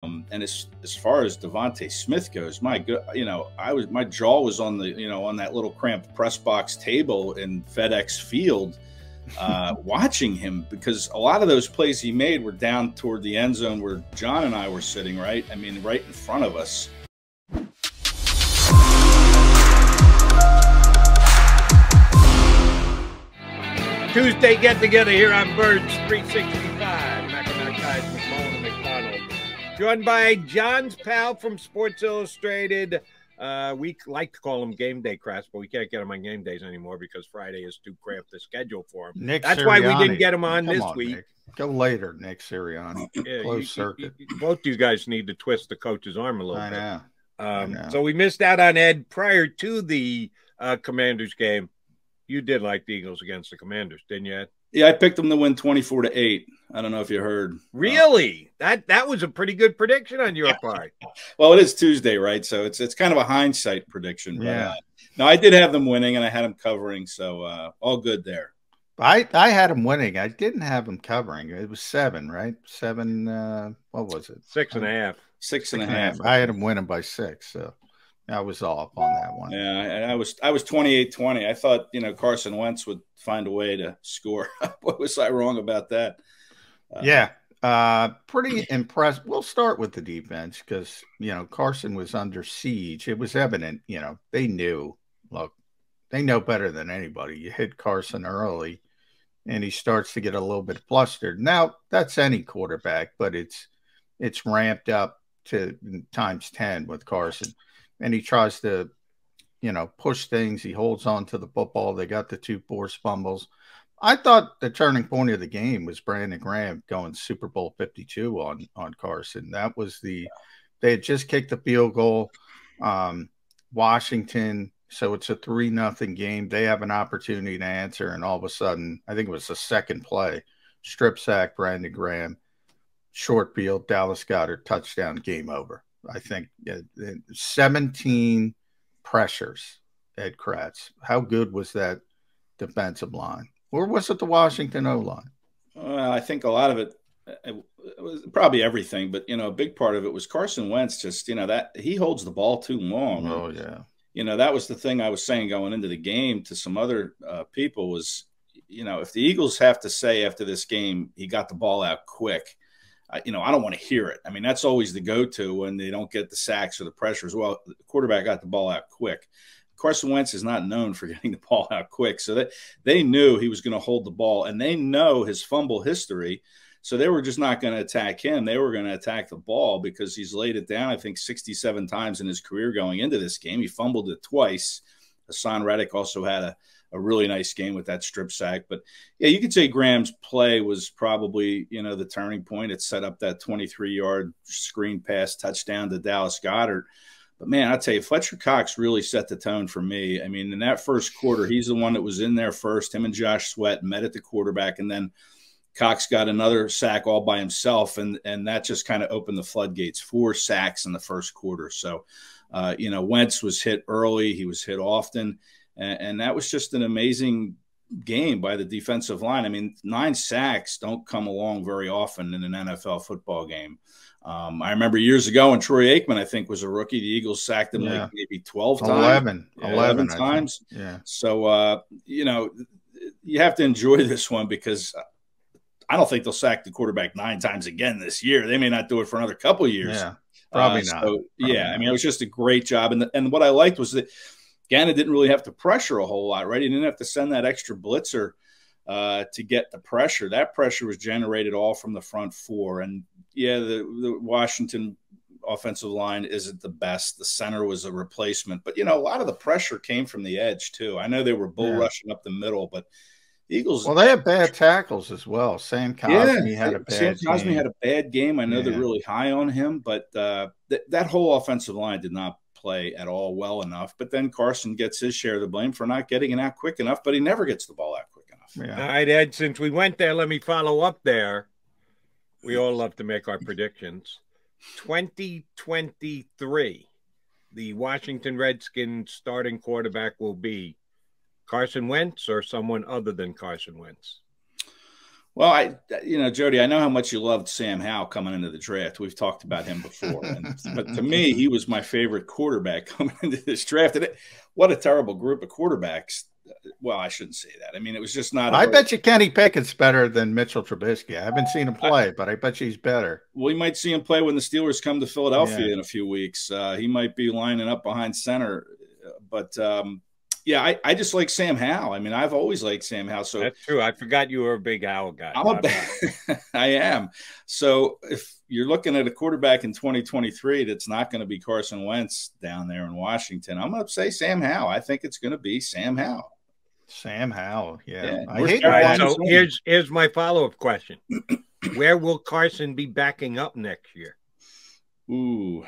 And as far as DeVonta Smith goes, my jaw was on on that little cramped press box table in FedEx Field, watching him, because a lot of those plays he made were down toward the end zone where John and I were sitting, right? I mean, right in front of us. Tuesday get together here on Birds 365. Guys, McMullen McDonald, joined by John's pal from Sports Illustrated. We like to call him Game Day Kracz, but we can't get him on game days anymore because Friday is too cramped a schedule for him. That's why we didn't get him on this week. Nick. Go later, Nick Sirianni. Yeah, Closed circuit. Both you guys need to twist the coach's arm a little bit. I know. So we missed out on Ed prior to the Commanders game. You did like the Eagles against the Commanders, didn't you, Ed? Yeah, I picked them to win 24-8. I don't know if you heard. Really? That was a pretty good prediction on your part. Well, it is Tuesday, right? So it's kind of a hindsight prediction. But, yeah. No, I did have them winning, and I had them covering, so all good there. I had them winning. I didn't have them covering. It was 7, right? 7. What was it? 6.5. 6.5. I had them winning by 6. So I was off on that one. Yeah, I was 28-20. I thought Carson Wentz would find a way to score. What was I wrong about that? Pretty impressed. We'll start with the defense because Carson was under siege. It was evident. They knew. Look, they know better than anybody. You hit Carson early, and he starts to get a little bit flustered. Now that's any quarterback, but it's ramped up to times 10 with Carson. And he tries to, push things. He holds on to the football. They got the 2 forced fumbles. I thought the turning point of the game was Brandon Graham going Super Bowl 52 on Carson. That was they had just kicked the field goal. Washington, so it's a 3-0 game. They have an opportunity to answer, and all of a sudden, I think it was the second play, strip sack, Brandon Graham, short field, Dallas Goedert, touchdown, game over. I think 17 pressures at Kracz. How good was that defensive line? Or was it the Washington O-line? Well, I think a lot of it was probably everything, but, a big part of it was Carson Wentz just, that he holds the ball too long. Oh, yeah. That was the thing I was saying going into the game to some other people was, if the Eagles have to say after this game, he got the ball out quick, I don't want to hear it. I mean, that's always the go-to when they don't get the sacks or the pressures. Well, the quarterback got the ball out quick. Carson Wentz is not known for getting the ball out quick. So they knew he was going to hold the ball, and they know his fumble history. So they were just not going to attack him. They were going to attack the ball because he's laid it down, I think, 67 times in his career going into this game. He fumbled it twice. Hassan Reddick also had a really nice game with that strip sack. But, yeah, you could say Graham's play was probably, the turning point. It set up that 23-yard screen pass touchdown to Dallas Goedert. But, man, I'll tell you, Fletcher Cox really set the tone for me. I mean, in that first quarter, he's the one that was in there first. Him and Josh Sweat met at the quarterback, and then Cox got another sack all by himself, and that just kind of opened the floodgates. 4 sacks in the first quarter. So, Wentz was hit early. He was hit often. And that was just an amazing game by the defensive line. I mean, 9 sacks don't come along very often in an NFL football game. I remember years ago when Troy Aikman, I think, was a rookie, the Eagles sacked him like maybe 12 times. 11 times. Yeah. So, you have to enjoy this one because I don't think they'll sack the quarterback 9 times again this year. They may not do it for another couple of years. Yeah, probably not. So, probably I mean, it was just a great job. And what I liked was that Gannon didn't really have to pressure a whole lot, right? He didn't have to send that extra blitzer to get the pressure. That pressure was generated all from the front 4. And, yeah, the Washington offensive line isn't the best. The center was a replacement. But, a lot of the pressure came from the edge, too. I know they were bull rushing up the middle, but the Eagles – well, they had bad tackles as well. Sam Cosmi had a bad game. Had a bad game. I know they're really high on him, but that whole offensive line did not play at all well enough. But then Carson gets his share of the blame for not getting it out quick enough, but he never gets the ball out quick enough. Yeah. All right, Ed, since we went there, let me follow up there. We all love to make our predictions. 2023, the Washington Redskins starting quarterback will be Carson Wentz or someone other than Carson Wentz? Well, Jody, I know how much you loved Sam Howell coming into the draft. We've talked about him before. But to me, he was my favorite quarterback coming into this draft. And what a terrible group of quarterbacks. Well, I shouldn't say that. I mean, it was just not. I bet you Kenny Pickett's better than Mitchell Trubisky. I haven't seen him play, but I bet you he's better. We might see him play when the Steelers come to Philadelphia in a few weeks. He might be lining up behind center. But, yeah, I just like Sam Howell. I mean, I've always liked Sam Howell. So that's true. I forgot you were a big Howell guy. I am. So if you're looking at a quarterback in 2023 that's not going to be Carson Wentz down there in Washington, I'm going to say Sam Howell. I think it's going to be Sam Howell. Sam Howell, yeah. I hate that. So here's my follow-up question. Where will Carson be backing up next year? Ooh,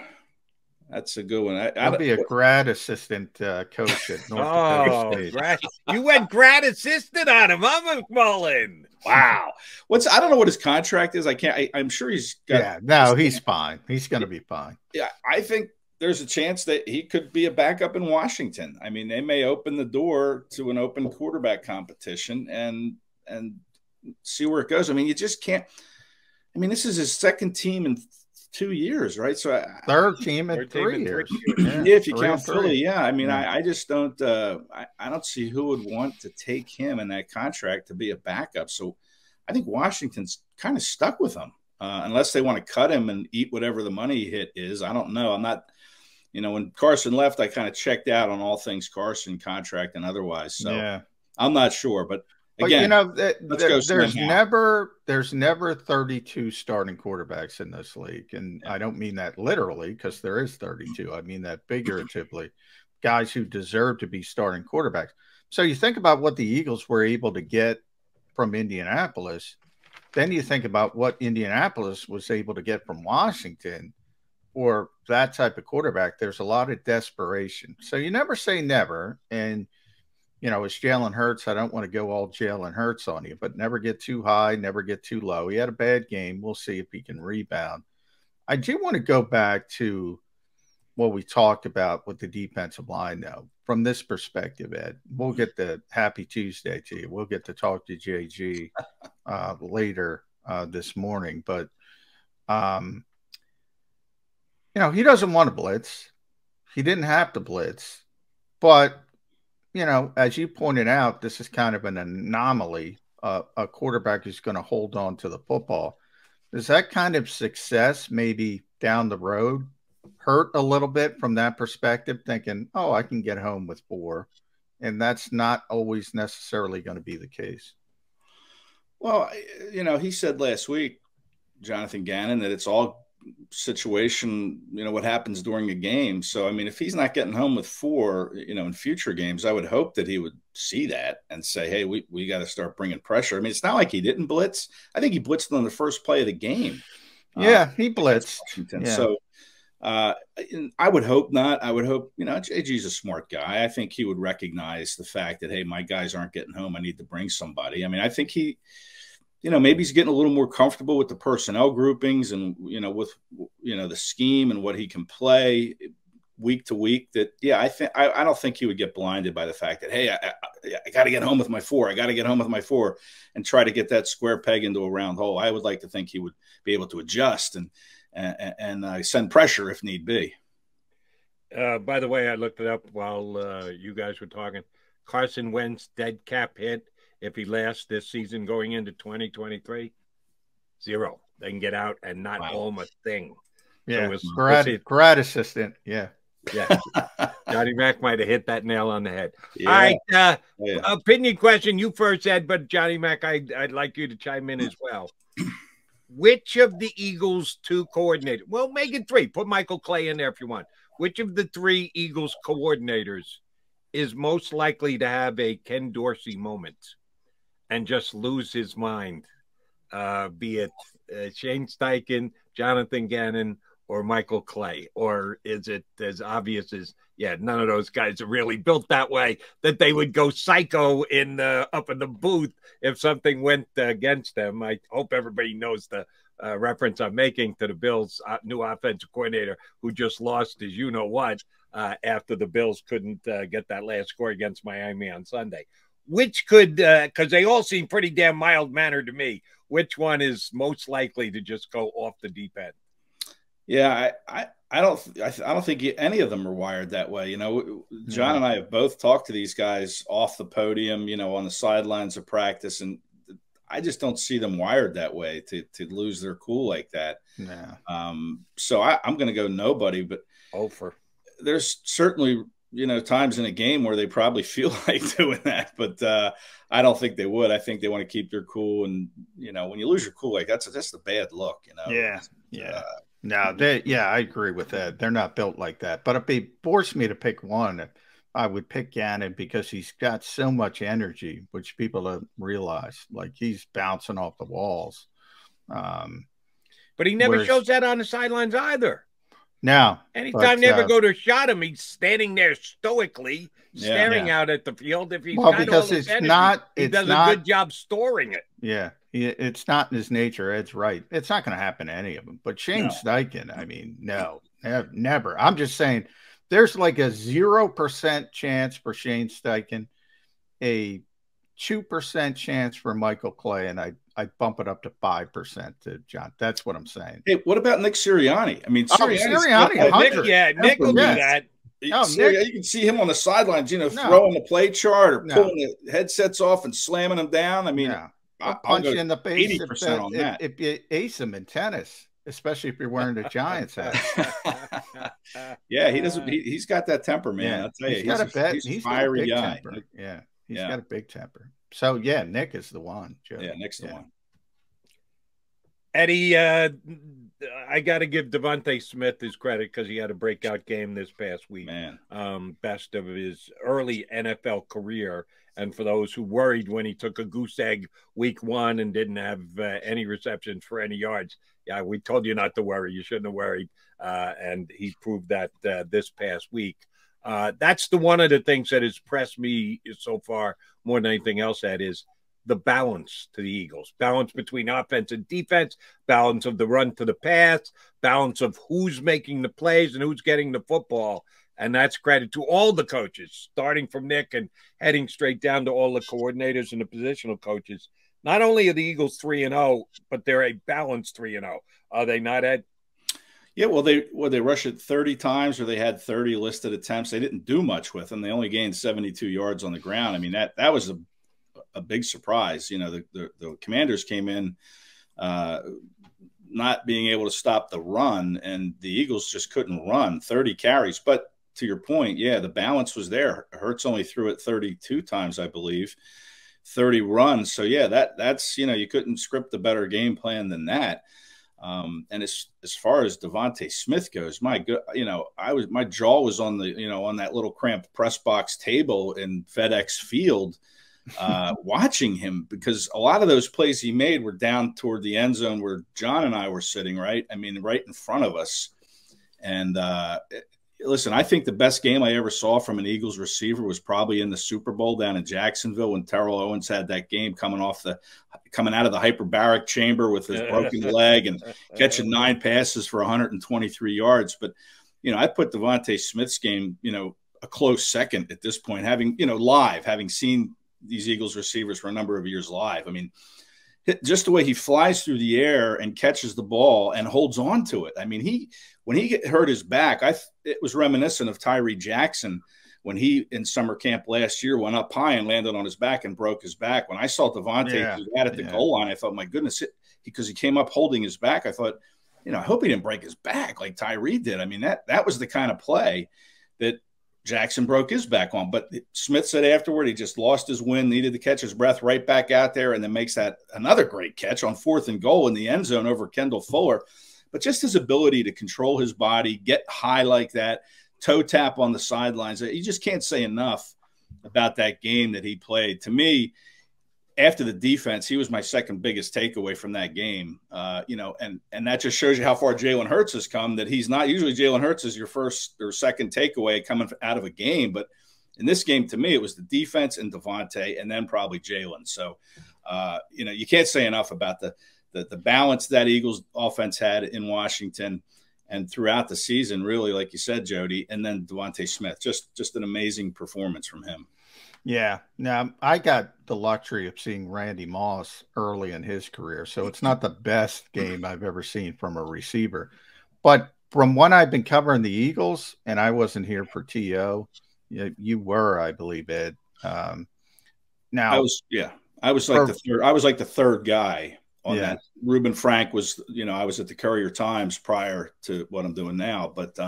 that's a good one. I'll be a grad assistant coach at North Dakota State. You went grad assistant on him, huh, McMullen? Wow. I don't know what his contract is. I'm sure he's got. Yeah, no, he's fine. He's going to be fine. Yeah, I think there's a chance that he could be a backup in Washington. I mean, they may open the door to an open quarterback competition and see where it goes. I mean, you just can't. I mean, this is his second team in 2 years, right? So third team in 3 years. Yeah, if you count Philly, yeah. I mean, I just don't. I don't see who would want to take him in that contract to be a backup. So I think Washington's kind of stuck with him unless they want to cut him and eat whatever the money hit is. I don't know. I'm not. When Carson left, I kind of checked out on all things Carson, contract and otherwise. So yeah. I'm not sure, but again, there's never 32 starting quarterbacks in this league, and I don't mean that literally because there is 32. I mean that figuratively, guys who deserve to be starting quarterbacks. So you think about what the Eagles were able to get from Indianapolis, then you think about what Indianapolis was able to get from Washington. Or that type of quarterback, there's a lot of desperation. So you never say never. And, it's Jalen Hurts. I don't want to go all Jalen Hurts on you, but never get too high, never get too low. He had a bad game. We'll see if he can rebound. I do want to go back to what we talked about with the defensive line, though, from this perspective, Ed. We'll get the happy Tuesday to you. We'll get to talk to JG later this morning. But, he doesn't want to blitz. He didn't have to blitz. But, as you pointed out, this is kind of an anomaly. A quarterback who's going to hold on to the football. Does that kind of success maybe down the road hurt a little bit from that perspective, thinking, oh, I can get home with 4? And that's not always necessarily going to be the case. Well, he said last week, Jonathan Gannon, that it's all situation, what happens during a game. So, I mean, if he's not getting home with 4, in future games, I would hope that he would see that and say, hey, we got to start bringing pressure. I mean, it's not like he didn't blitz. I think he blitzed on the first play of the game. Yeah, he blitzed. Yeah. So I would hope not. I would hope, JG's a smart guy. I think he would recognize the fact that, hey, my guys aren't getting home. I need to bring somebody. I mean, I think he maybe he's getting a little more comfortable with the personnel groupings and, with, the scheme and what he can play week to week. That, yeah, I don't think he would get blinded by the fact that, hey, I got to get home with my 4. I got to get home with my 4 and try to get that square peg into a round hole. I would like to think he would be able to adjust and send pressure if need be. By the way, I looked it up while you guys were talking. Carson Wentz dead cap hit. If he lasts this season going into 2023, 0. They can get out and not own a thing. Yeah, so grad assistant. Yeah. Yeah. Johnny Mac might have hit that nail on the head. Yeah. All right. Opinion question. You first, Ed, but Johnny Mac, I'd like you to chime in as well. Which of the Eagles 2 coordinators, well, make it 3. Put Michael Clay in there if you want. Which of the 3 Eagles coordinators is most likely to have a Ken Dorsey moment and just lose his mind, be it Shane Steichen, Jonathan Gannon, or Michael Clay? Or is it as obvious as, none of those guys are really built that way that they would go psycho up in the booth if something went against them? I hope everybody knows the reference I'm making to the Bills' new offensive coordinator who just lost his you-know-what after the Bills couldn't get that last score against Miami on Sunday. which could, because they all seem pretty damn mild-mannered to me, which one is most likely to just go off the deep end? Yeah, I don't think any of them are wired that way. You know, John and I have both talked to these guys off the podium, you know, on the sidelines of practice, and I just don't see them wired that way to lose their cool like that. Yeah. So I'm going to go nobody, but there's certainly, you know, times in a game where they probably feel like doing that, but I don't think they would. I think they want to keep their cool, and you know, when you lose your cool like that's the bad look, you know. Yeah. No, I agree with that. They're not built like that. But if they forced me to pick one, I would pick Gannon because he's got so much energy, which people don't realize. Like he's bouncing off the walls. But he never shows that on the sidelines either. No. Anytime they ever go to shot him, he's standing there stoically, staring out at the field. If he's because he does a good job storing it. Yeah. It's not in his nature. Ed's right. It's not going to happen to any of them. But Shane Steichen, I mean, no, never. I'm just saying there's like a 0% chance for Shane Steichen, a 2% chance for Michael Clay, and I'd bump it up to 5% to John. That's what I'm saying. Hey, what about Nick Sirianni? I mean, Sirianni, Nick will do that. You can see him on the sidelines, you know, throwing the play chart or pulling the headsets off and slamming them down. I mean, I'll punch you in the face 80% on that. If you ace him in tennis, especially if you're wearing the Giants hat. Yeah, he doesn't. He's got that temper, man. Yeah. I'll tell you, he's a fiery guy. Temper. Yeah, he's got a big temper. So yeah, Nick is the one. Joe. Yeah, Nick's the one. Eddie, I got to give DeVonta Smith his credit because he had a breakout game this past week. Man, best of his early NFL career. And for those who worried when he took a goose egg week 1 and didn't have any receptions for any yards, yeah, we told you not to worry. You shouldn't have worried. And he proved that this past week. That's one of the things that has pressed me so far more than anything else. That is the balance to the Eagles, balance between offense and defense, balance of the run to the pass, balance of who's making the plays and who's getting the football. And that's credit to all the coaches, starting from Nick and heading straight down to all the coordinators and the positional coaches. Not only are the Eagles 3-0, but they're a balanced 3-0. Are they not, Ed? Yeah, well, they rushed it 30 times, or they had 30 listed attempts. They didn't do much with them. They only gained 72 yards on the ground. I mean, that was a big surprise. You know, the Commanders came in not being able to stop the run, and the Eagles just couldn't run 30 carries. But to your point, yeah, the balance was there. Hurts only threw it 32 times, I believe, 30 runs. So yeah, that's, you know, you couldn't script a better game plan than that. And as far as DeVonta Smith goes, my jaw was on on that little cramped press box table in FedEx Field, watching him, because a lot of those plays he made were down toward the end zone where John and I were sitting, right? I mean, right in front of us. And, listen, I think the best game I ever saw from an Eagles receiver was probably in the Super Bowl down in Jacksonville when Terrell Owens had that game coming out of the hyperbaric chamber with his broken leg and catching 9 passes for 123 yards. But, you know, I put DeVonta Smith's game, you know, a close second at this point, having seen these Eagles receivers for a number of years live. I mean, just the way he flies through the air and catches the ball and holds on to it. I mean, when he hurt his back, it was reminiscent of Tyree Jackson when he, in summer camp last year, went up high and landed on his back and broke his back. When I saw DeVonta do that at the goal line, I thought, my goodness, because he came up holding his back, I thought, you know, I hope he didn't break his back like Tyree did. I mean, that was the kind of play that Jackson broke his back on. But Smith said afterward he just lost his wind, needed to catch his breath, right back out there, and then makes that another great catch on 4th and goal in the end zone over Kendall Fuller. But just his ability to control his body, get high like that, toe tap on the sidelines, you just can't say enough about that game that he played. To me, after the defense, he was my second biggest takeaway from that game. You know, and that just shows you how far Jalen Hurts has come, that he's not usually Jalen Hurts is your first or second takeaway coming out of a game. But in this game, to me, it was the defense and DeVonta and then probably Jalen. So, you know, you can't say enough about the balance that Eagles offense had in Washington and throughout the season, really, like you said, Jody, and then DeVonta Smith, just an amazing performance from him. Yeah. Now, I got the luxury of seeing Randy Moss early in his career, so it's not the best game I've ever seen from a receiver. But from when I've been covering the Eagles, and I wasn't here for TO, you were, I believe, Ed. Now, I was like the third guy on that. Reuben Frank was, I was at the Courier Times prior to what I'm doing now, but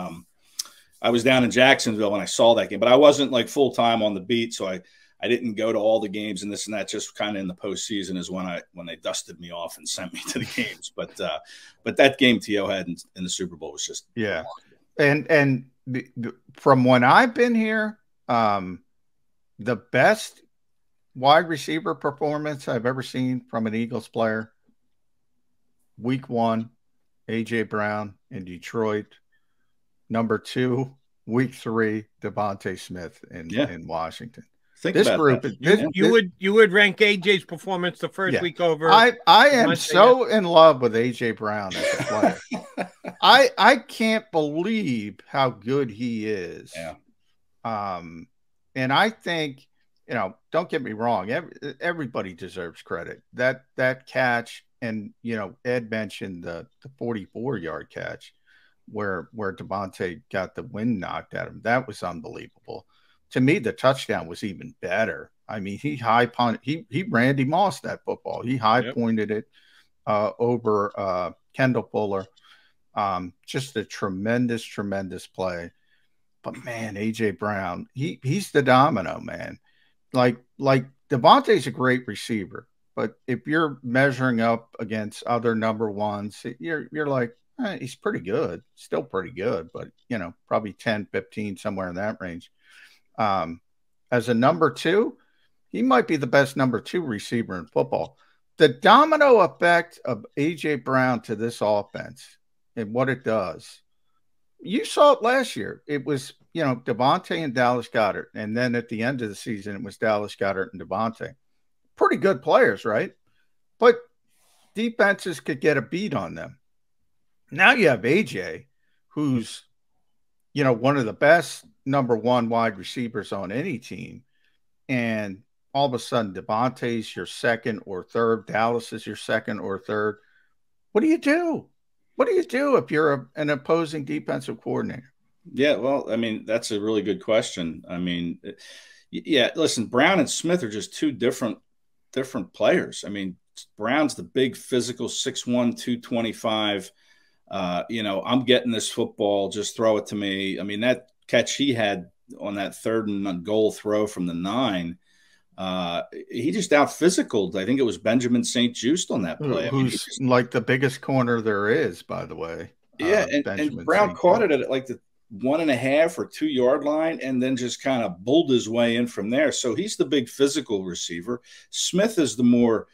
I was down in Jacksonville when I saw that game, but I wasn't like full time on the beat, so I didn't go to all the games and this and that. Just kind of in the postseason is when they dusted me off and sent me to the games. But that game T.O. had in the Super Bowl was just And from when I've been here, the best wide receiver performance I've ever seen from an Eagles player, week 1, A.J. Brown in Detroit. Number 2, week 3, DeVonta Smith in Washington. This group, you would rank AJ's performance the first week over. I am so in love with AJ Brown as a player. I can't believe how good he is. Yeah. And I think, don't get me wrong, everybody deserves credit. That catch, and Ed mentioned the 44-yard catch where DeVonta got the wind knocked at him. That was unbelievable. To me, the touchdown was even better. I mean, he Randy Moss that football. He high pointed it over Kendall Fuller. Just a tremendous play. But man, AJ Brown, he's the domino, man. Like DeVonta's a great receiver, but if you're measuring up against other number ones, you're like, he's pretty good, still pretty good, but probably 10, 15, somewhere in that range. As a number 2, he might be the best number 2 receiver in football. The domino effect of A.J. Brown to this offense and what it does, you saw it last year. It was, DeVonta and Dallas Goedert. And then at the end of the season, it was Dallas Goedert and DeVonta. Pretty good players, right? But defenses could get a beat on them. Now you have A.J., who's, one of the best number 1 wide receivers on any team. And all of a sudden, DeVonta's your second or third. Dallas is your second or third. What do you do? What do you do if you're an opposing defensive coordinator? Yeah, well, I mean, that's a really good question. I mean, listen, Brown and Smith are just two different players. I mean, Brown's the big physical 6'1", 225. I'm getting this football, just throw it to me. I mean, that catch he had on that 3rd and goal throw from the 9, he just out-physicaled. I think it was Benjamin St-Juste on that play. Who's like the biggest corner there is, by the way. Yeah, and Brown caught it at like the 1.5 or 2 yard line and then just kind of bulled his way in from there. So he's the big physical receiver. Smith is the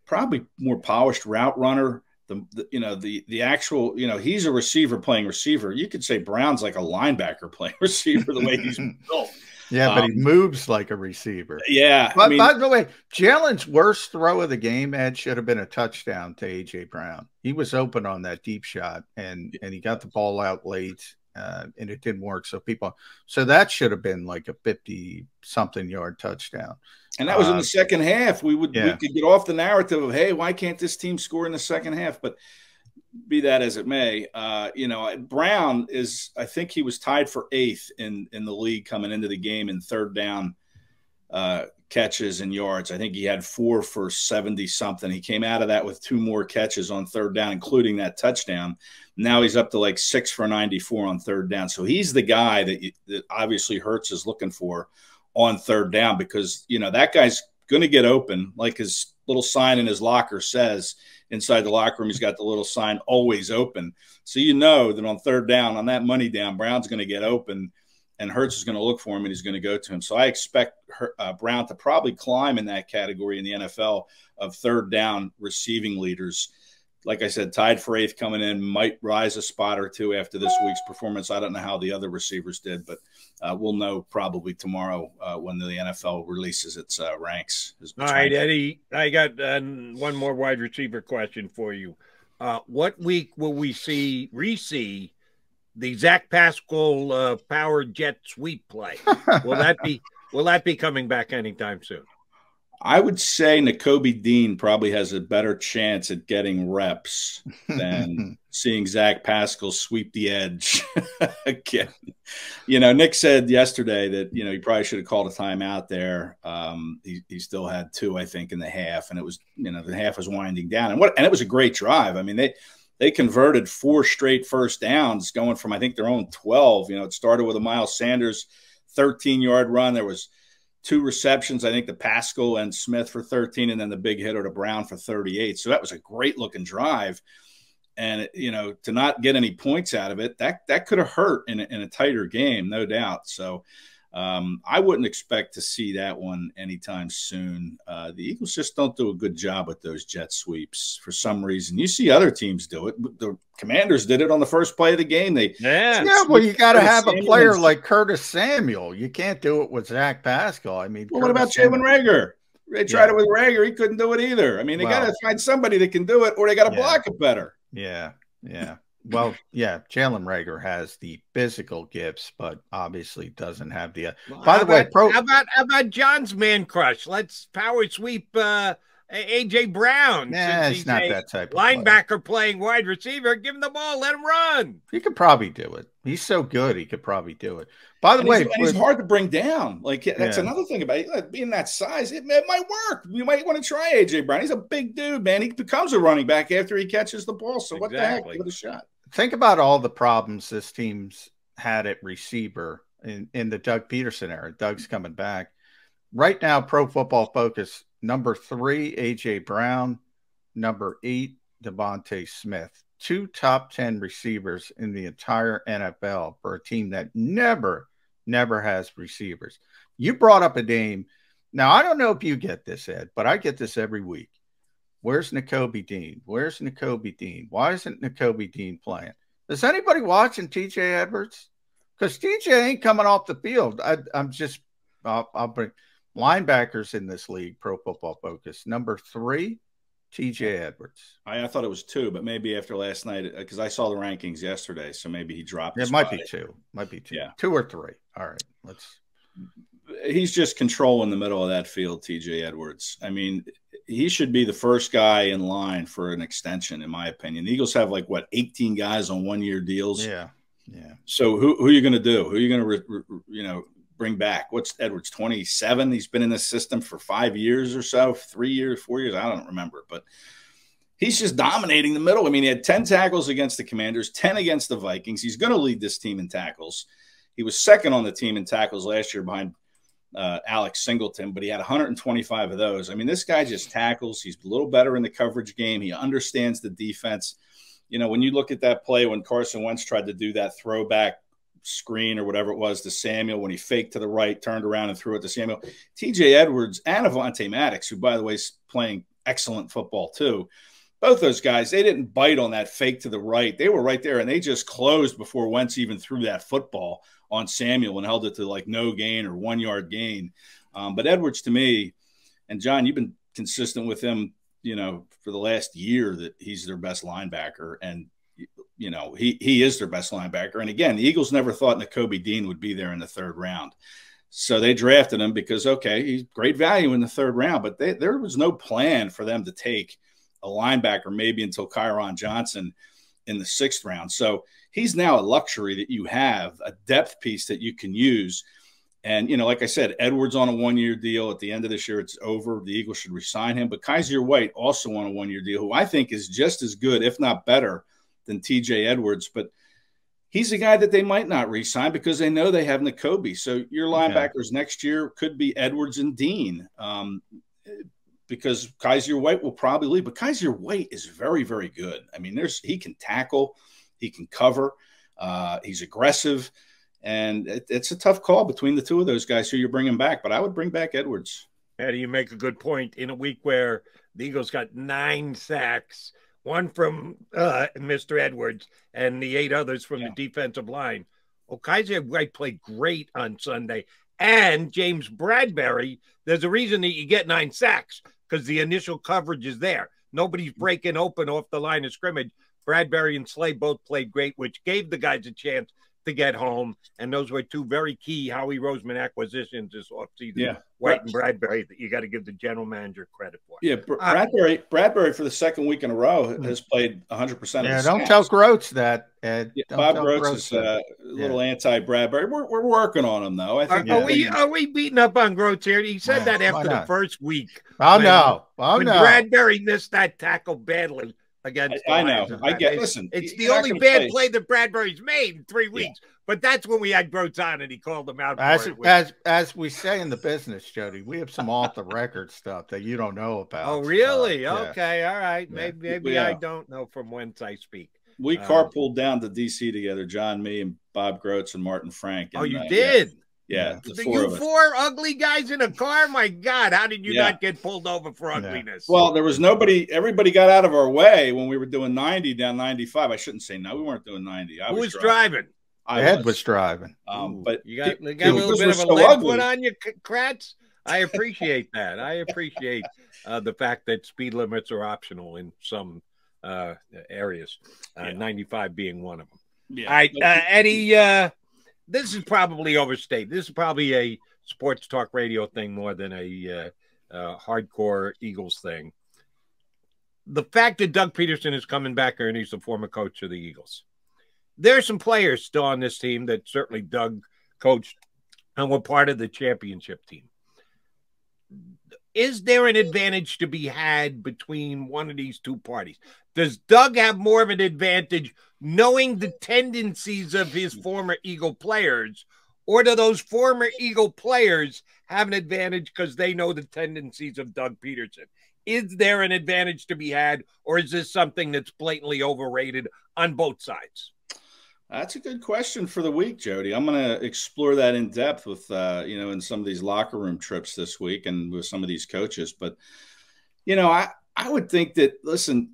probably more polished route runner. The actual, he's a receiver playing receiver. You could say Brown's like a linebacker playing receiver the way he's built. Yeah, but he moves like a receiver. Yeah. But by the way, Jalen's worst throw of the game, Ed, should have been a touchdown to A.J. Brown. He was open on that deep shot, and he got the ball out late, and it didn't work. So that should have been like a 50-something yard touchdown. And that was in the second half. We could get off the narrative of, hey, why can't this team score in the second half? But be that as it may, Brown is, I think he was tied for 8th in the league coming into the game in 3rd down catches and yards. I think he had 4 for 70-something. He came out of that with 2 more catches on 3rd down, including that touchdown. Now he's up to like 6 for 94 on 3rd down. So he's the guy that obviously Hurts is looking for on 3rd down, because, that guy's going to get open. Like his little sign in his locker says, inside the locker room, he's got the little sign, always open. So that on 3rd down, on that money down, Brown's going to get open and Hurts is going to look for him and he's going to go to him. So I expect Brown to probably climb in that category in the NFL of 3rd down receiving leaders. Like I said, tied for 8th coming in, might rise a spot or 2 after this week's performance. I don't know how the other receivers did, but we'll know probably tomorrow when the NFL releases its ranks. All right, Eddie, I got one more wide receiver question for you. What week will we see the Zach Pascal power jet sweep play? Will that be Will that be coming back anytime soon? I would say Nakobe Dean probably has a better chance at getting reps than seeing Zach Pascal sweep the edge again. Nick said yesterday that, he probably should have called a timeout there. He still had 2, I think, in the half, and it was, the half was winding down. And it was a great drive. I mean, they converted 4 straight first downs going from, I think, their own 12. It started with a Miles Sanders 13-yard run. There was 2 receptions, I think, to Pascal and Smith for 13, and then the big hitter to Brown for 38. So that was a great-looking drive. And, to not get any points out of it, that could have hurt in a tighter game, no doubt. So I wouldn't expect to see that one anytime soon. The Eagles just don't do a good job with those jet sweeps for some reason. You see other teams do it. The Commanders did it on the first play of the game. Well, you got to have a player like Curtis Samuel. You can't do it with Zach Pascal. I mean, well, what about Jalen Reagor? They tried it with Reagor. He couldn't do it either. I mean, they got to find somebody that can do it, or they got to block it better. Yeah. Well, Jalen Reagor has the physical gifts, but obviously doesn't have the. By the way, how about John's man crush? Let's power sweep AJ Brown. Nah, it's not that type of linebacker playing wide receiver. Give him the ball, let him run. He could probably do it. He's so good, he could probably do it. By the way, he's hard to bring down. Like, that's another thing about it. Being that size, it might work. You might want to try AJ Brown. He's a big dude, man. He becomes a running back after he catches the ball. So what the heck? Give it a shot. Think about all the problems this team's had at receiver in the Doug Peterson era. Doug's coming back. Right now, Pro Football Focus, number 3, A.J. Brown, number 8, DeVonta Smith. 2 top 10 receivers in the entire NFL for a team that never has receivers. You brought up a name. Now, I don't know if you get this, Ed, but I get this every week. Where's Nakobe Dean? Where's Nakobe Dean? Why isn't Nakobe Dean playing? Is anybody watching T.J. Edwards? Because T.J. ain't coming off the field. I'll bring linebackers in this league, Pro Football Focus. Number 3, T.J. Edwards. I thought it was 2, but maybe after last night, because I saw the rankings yesterday, so maybe he dropped. It might be 2. Might be 2. Yeah. 2 or 3. All right. He's just controlling the middle of that field, T.J. Edwards. I mean, he should be the first guy in line for an extension, in my opinion. The Eagles have 18 guys on 1-year deals. Yeah. So who are you going to do? Who are you going to bring back? What's Edwards, 27? He's been in this system for 5 years or so, 3 years, 4 years. I don't remember, but he's just dominating the middle. I mean, he had 10 tackles against the Commanders, 10 against the Vikings. He's going to lead this team in tackles. He was second on the team in tackles last year behind Alex Singleton, but he had 125 of those. I mean, this guy just tackles. He's a little better in the coverage game. He understands the defense. When you look at that play when Carson Wentz tried to do that throwback screen or whatever it was to Samuel, when he faked to the right, turned around and threw it to Samuel, T.J. Edwards and Avonte Maddox, who, by the way, is playing excellent football too, both those guys, they didn't bite on that fake to the right. They were right there, and they just closed before Wentz even threw that football on Samuel and held it to no gain or 1-yard gain. But Edwards, to me, and John, you've been consistent with him, for the last year that he's their best linebacker. And, he is their best linebacker. And again, the Eagles never thought Nakobe Dean would be there in the 3rd round. So they drafted him because, okay, he's great value in the 3rd round, but there was no plan for them to take a linebacker maybe until Kyron Johnson in the 6th round. So he's now a luxury that you have, a depth piece that you can use. And, like I said, Edwards on a 1-year deal. At the end of this year, it's over. The Eagles should re-sign him. But Kaiser White also on a 1-year deal, who I think is just as good, if not better, than T.J. Edwards. But he's a guy that they might not re-sign because they know they have Nakobe. So your linebackers next year could be Edwards and Dean, because Kaiser White will probably leave. But Kaiser White is very, very good. I mean, he can tackle. He can cover. He's aggressive. And it's a tough call between the two of those guys who you're bringing back. But I would bring back Edwards. Eddie, you make a good point. In a week where the Eagles got 9 sacks, 1 from Mr. Edwards and the 8 others from the defensive line. Kaiser White played great on Sunday. And James Bradbury, there's a reason that you get 9 sacks because the initial coverage is there. Nobody's breaking open off the line of scrimmage. Bradbury and Slay both played great, which gave the guys a chance to get home. And those were two very key Howie Roseman acquisitions this offseason. Yeah. White and Bradbury, that you got to give the general manager credit for. Yeah, Bradbury for the second week in a row has played 100% of the snaps. Don't tell Kracz that, Ed. Yeah, Bob Kracz is a little anti-Bradbury. We're working on him, though. I think. Are we beating up on Kracz here? He said that after the first week. When Bradbury missed that tackle badly against. I know. I get. Listen, it's the only bad play that Bradbury's made in 3 weeks. But that's when we had Kracz on and he called him out. As we say in the business, Jody, we have some off the record stuff that you don't know about. Oh, really? Okay, all right. Maybe I don't know from whence I speak. We carpooled down to DC together, John, me, and Bob Kracz and Martin Frank. And, you did? Yeah. Four ugly guys in a car? My God, how did you not get pulled over for ugliness? Well, there was nobody. Everybody got out of our way when we were doing 90 down 95. I shouldn't say no. We weren't doing 90. Who was driving? Ed was driving. But you got a little bit of a lead foot on you, Kracz. I appreciate that. I appreciate the fact that speed limits are optional in some areas, 95 being one of them. Yeah. All right, Eddie, this is probably overstated. This is probably a sports talk radio thing more than a hardcore Eagles thing. The fact that Doug Peterson is coming back, and he's the former coach of the Eagles. There are some players still on this team that certainly Doug coached and were part of the championship team. Is there an advantage to be had between one of these two parties? Does Doug have more of an advantage knowing the tendencies of his former Eagle players, or do those former Eagle players have an advantage because they know the tendencies of Doug Peterson? Is there an advantage to be had, or is this something that's blatantly overrated on both sides? That's a good question for the week, Jody. I'm going to explore that in depth with, in some of these locker room trips this week and with some of these coaches. But, I would think that, listen,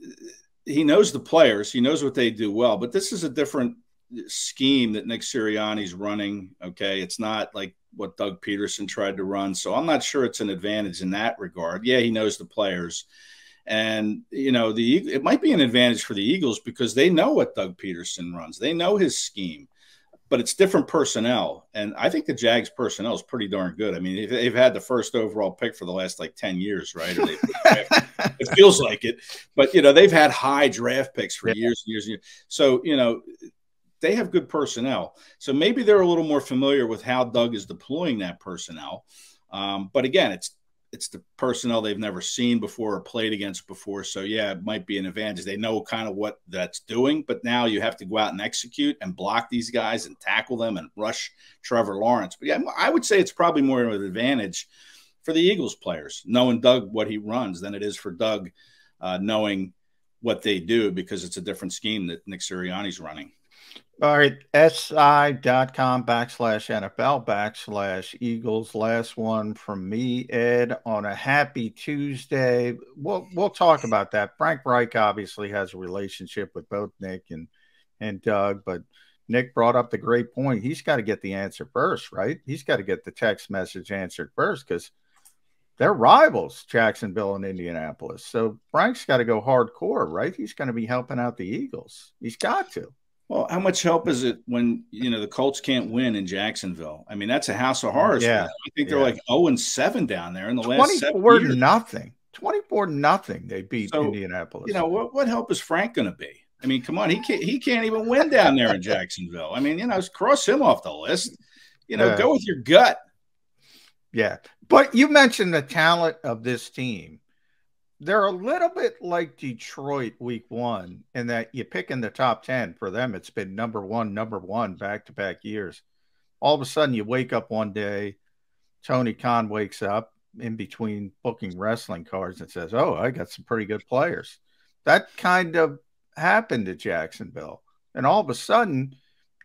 he knows the players. He knows what they do well. But this is a different scheme that Nick Sirianni's running, okay? It's not like what Doug Peterson tried to run. So I'm not sure it's an advantage in that regard. Yeah, he knows the players. And, it might be an advantage for the Eagles because they know what Doug Peterson runs. They know his scheme, but it's different personnel. And I think the Jags personnel is pretty darn good. I mean, they've had the first overall pick for the last 10 years, right? Or it feels like it, but they've had high draft picks for years and years and years. So, they have good personnel. So maybe they're a little more familiar with how Doug is deploying that personnel. But again, it's the personnel they've never seen before or played against before. So, yeah, it might be an advantage. They know kind of what that's doing, but now you have to go out and execute and block these guys and tackle them and rush Trevor Lawrence. But, yeah, I would say it's probably more of an advantage for the Eagles players, knowing Doug what he runs, than it is for Doug knowing what they do, because it's a different scheme that Nick Sirianni's running. All right, SI.com/NFL/Eagles. Last one from me, Ed, on a happy Tuesday. We'll talk about that. Frank Reich obviously has a relationship with both Nick and Doug, but Nick brought up the great point. He's got to get the answer first, right? He's got to get the text message answered first because they're rivals, Jacksonville and Indianapolis. So Frank's got to go hardcore, right? He's going to be helping out the Eagles. He's got to. Well, how much help is it when, the Colts can't win in Jacksonville? I mean, that's a house of horrors. Yeah. I think they're like 0-7 down there in the last 7 years. 24-0. They beat Indianapolis. What help is Frank going to be? I mean, come on. He can't even win down there in Jacksonville. I mean, cross him off the list. Go with your gut. Yeah. But you mentioned the talent of this team. They're a little bit like Detroit week one in that you pick in the top 10. For them, it's been number one back-to-back years. All of a sudden, you wake up one day, Tony Khan wakes up in between booking wrestling cards and says, oh, I got some pretty good players. That kind of happened to Jacksonville. And all of a sudden,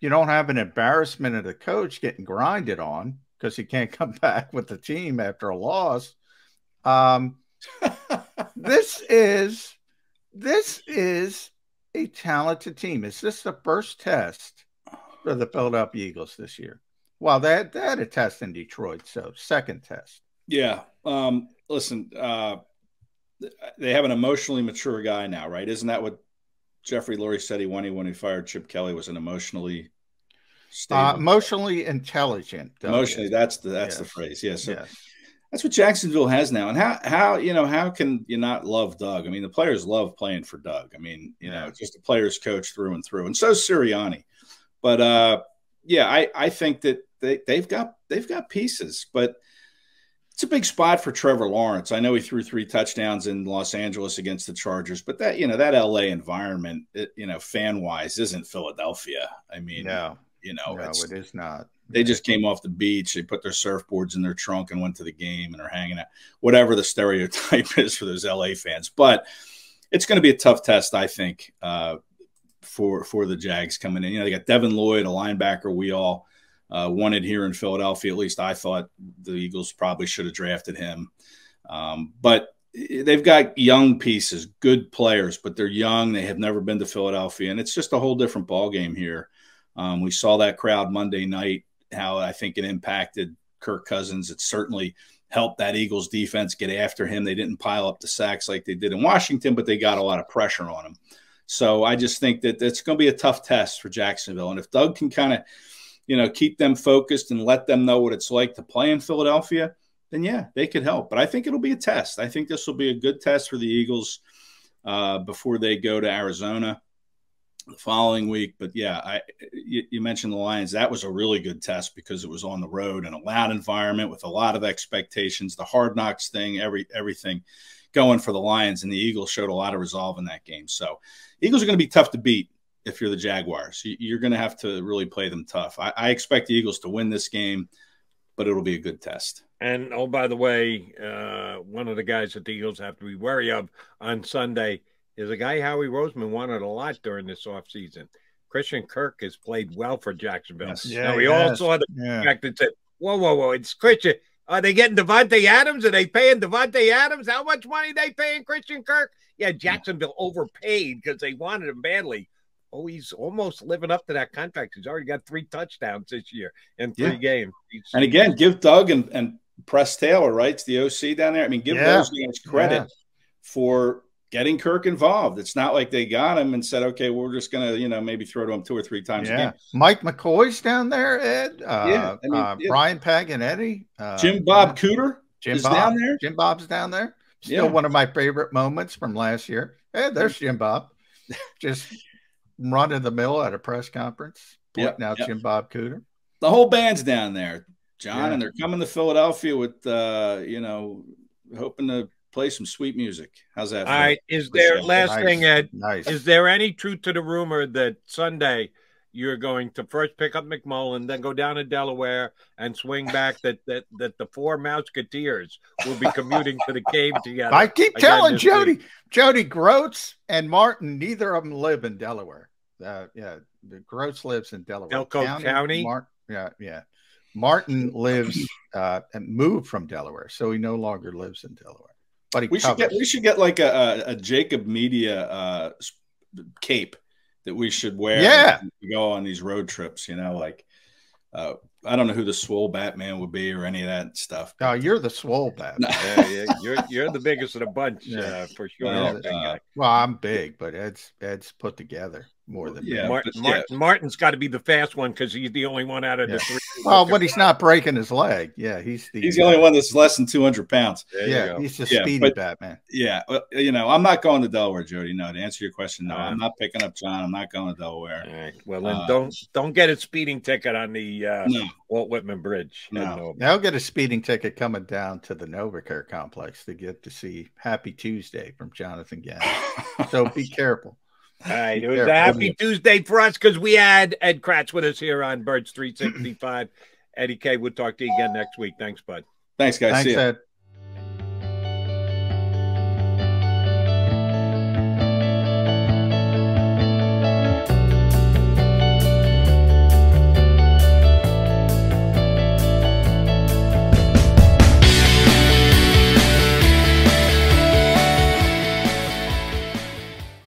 you don't have an embarrassment of the coach getting grinded on because he can't come back with the team after a loss. This is a talented team. Is this the first test for the Philadelphia Eagles this year? Well, they had a test in Detroit, so second test. Yeah. Listen, they have an emotionally mature guy now, right? Isn't that what Jeffrey Lurie said he wanted when he fired Chip Kelly, was an emotionally Emotionally intelligent. Emotionally, that's the phrase. Yeah. So that's what Jacksonville has now. And how can you not love Doug? I mean, the players love playing for Doug. I mean, you know, just a player's coach through and through. And so is Sirianni. But I think that they've got pieces, but it's a big spot for Trevor Lawrence. I know he threw 3 touchdowns in Los Angeles against the Chargers, but that LA environment, fan wise, isn't Philadelphia. I mean, no, it is not. They just came off the beach. They put their surfboards in their trunk and went to the game and are hanging out, whatever the stereotype is for those LA fans. But it's going to be a tough test, I think, for the Jags coming in. They got Devin Lloyd, a linebacker we all wanted here in Philadelphia. At least I thought the Eagles probably should have drafted him. But they've got young pieces, good players, but they're young. They have never been to Philadelphia, and it's just a whole different ballgame here. We saw that crowd Monday night, how I think it impacted Kirk Cousins. It certainly helped that Eagles defense get after him. They didn't pile up the sacks like they did in Washington, but they got a lot of pressure on him. So I just think that it's going to be a tough test for Jacksonville. And if Doug can kind of, keep them focused and let them know what it's like to play in Philadelphia, then yeah, they could help. But I think it'll be a test. I think this will be a good test for the Eagles before they go to Arizona the following week. But yeah, you mentioned the Lions. That was a really good test because it was on the road in a loud environment with a lot of expectations, the Hard Knocks thing, everything going for the Lions, and the Eagles showed a lot of resolve in that game. So Eagles are going to be tough to beat if you're the Jaguars. You're going to have to really play them tough. I expect the Eagles to win this game, but it'll be a good test. And, oh, by the way, one of the guys that the Eagles have to be wary of on Sunday is a guy Howie Roseman wanted a lot during this offseason. Christian Kirk has played well for Jacksonville. Yes. Yeah, now, we all saw the fact that said, whoa, it's Christian. Are they getting Devontae Adams? Are they paying Devontae Adams? How much money they paying Christian Kirk? Yeah, Jacksonville overpaid because they wanted him badly. Oh, he's almost living up to that contract. He's already got 3 touchdowns this year in 3 games. And again, give Doug and Press Taylor, right? It's the OC down there. I mean, give those guys credit for getting Kirk involved. It's not like they got him and said, okay, we're just going to, maybe throw to him 2 or 3 times a game. Mike McCoy's down there, Ed. Brian Paganetti. Jim Bob Cooter is down there. Jim Bob's down there. Still one of my favorite moments from last year. Hey, there's Jim Bob. Just run in the mill at a press conference, pointing out Jim Bob Cooter. The whole band's down there, John, and they're coming to Philadelphia with, hoping to play some sweet music. How's that? All right. Is there thing, Ed? Nice. Is there any truth to the rumor that Sunday you're going to first pick up McMullen, then go down to Delaware and swing back? That the 4 Mouseketeers will be commuting to the cave together. I keep telling Jody Groats and Martin. Neither of them live in Delaware. The Groats lives in Delaware. Delco County. Martin lives and moved from Delaware, so he no longer lives in Delaware. But we should get like a JAKIB Media cape that we should wear to go on these road trips. I don't know who the swole Batman would be or any of that stuff. No, you're the swole Batman. You're the biggest of the bunch for sure. Well, I'm big, but Ed's put together more than me. Martin's got to be the fast one because he's the only one out of the 3. Well, when he's not breaking his leg, he's the only one that's less than 200 pounds. He's the speedy Batman. Yeah, I'm not going to Delaware, Jody. No, to answer your question, no, I'm not picking up John. I'm not going to Delaware. All right. Well, then don't get a speeding ticket on the Walt Whitman Bridge. No, I'll get a speeding ticket coming down to the NovaCare complex to get to see Happy Tuesday from Jonathan Gannon. So be careful. All right, it was a happy Tuesday for us because we had Ed Kracz with us here on Birds 365. Eddie K, we'll talk to you again next week. Thanks, bud. Thanks, guys. Thanks, See ya. Ed.